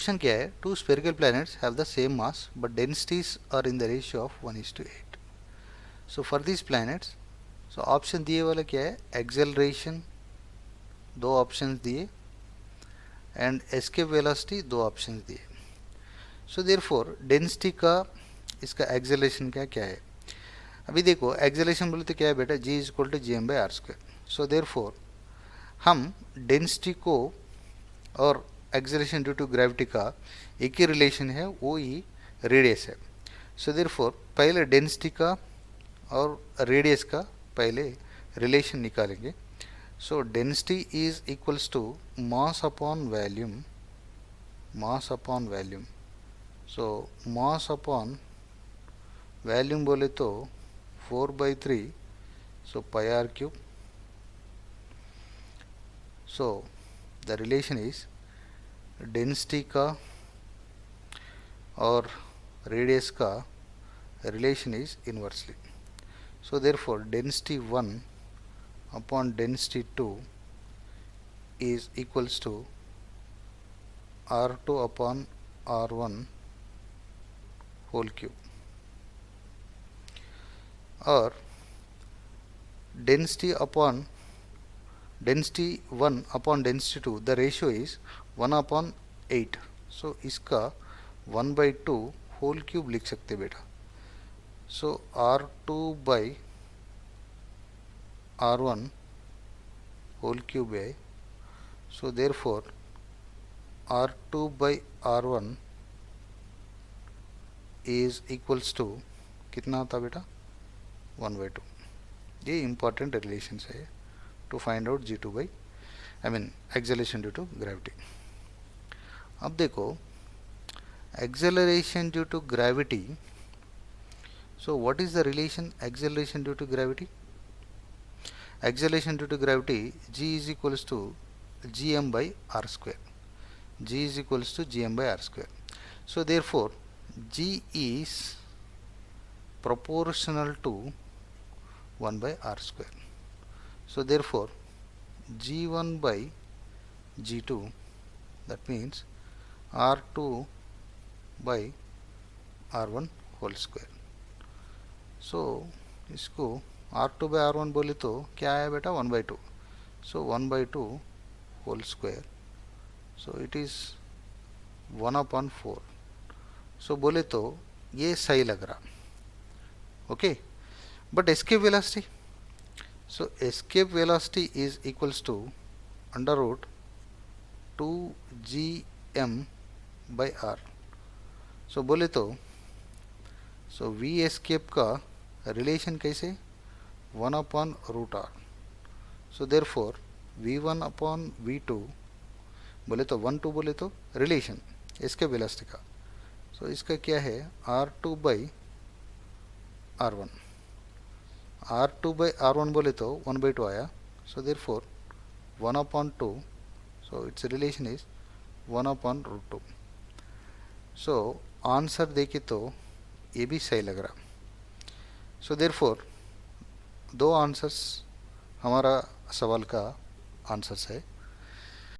Question क्या है, two spherical planets have the same mass but densities are in the ratio of 1:8. So for this planets, so option दिए वाला क्या है, acceleration दो options दिए एंड एस्केप वेलोसिटी दो ऑप्शंस दिए. सो देयरफॉर डेंसिटी का इसका एक्सेलरेशन क्या है. अभी देखो एक्सेलरेशन बोले तो क्या है बेटा, G is equal to G M by R square. So therefore हम डेंसिटी को और एक्सेलरेशन ड्यू टू ग्रेविटी का एक ही रिलेशन है, वो ही रेडियस है. सो देयरफॉर पहले डेंसिटी का और रेडियस का पहले रिलेशन निकालेंगे. So density is equals to mass upon volume, mass upon volume. So mass upon volume बोले तो 4/3, so pi R cube. So the relation is density का और रेडियस का relation is inversely. So therefore density 1 upon density 2 is equals to R2 upon R1 whole cube, or density 1 upon density 2, the ratio is 1 upon 8. So इसका 1/2 whole cube लिख सकते बेटा. So R2 by R1 whole cube है. So therefore R2 by R1 is equals to कितना आता बेटा, 1/2. ये important relations है to find out G2 by acceleration due to gravity. अब देखो acceleration due to gravity. So what is the relation acceleration due to gravity? Acceleration due to gravity, G is equals to gm by r square. G is equals to gm by r square. So therefore G is proportional to 1 by r square. So therefore G1 by G2, that means R2 by R1 whole square. So इसको R2 by R1 बोले तो क्या आया बेटा, 1/2. So 1/2 whole square. So it is 1/4. So बोले तो ये सही लग रहा. Okay, but escape velocity. So escape velocity is equals to under root 2gm by r. So बोले तो so v escape का रिलेशन कैसे, 1/√r. So therefore v1 upon v2 बोले तो 1/2 बोले तो रिलेशन escape velocity का. So इसका क्या है, R2 by R1. R2 by R1 बोले तो 1/2 आया. So therefore 1/2. So its relation is 1/√2. So answer देखे तो ये भी सही लग रहा. So therefore दो आंसर्स हमारा सवाल का आंसर्स है.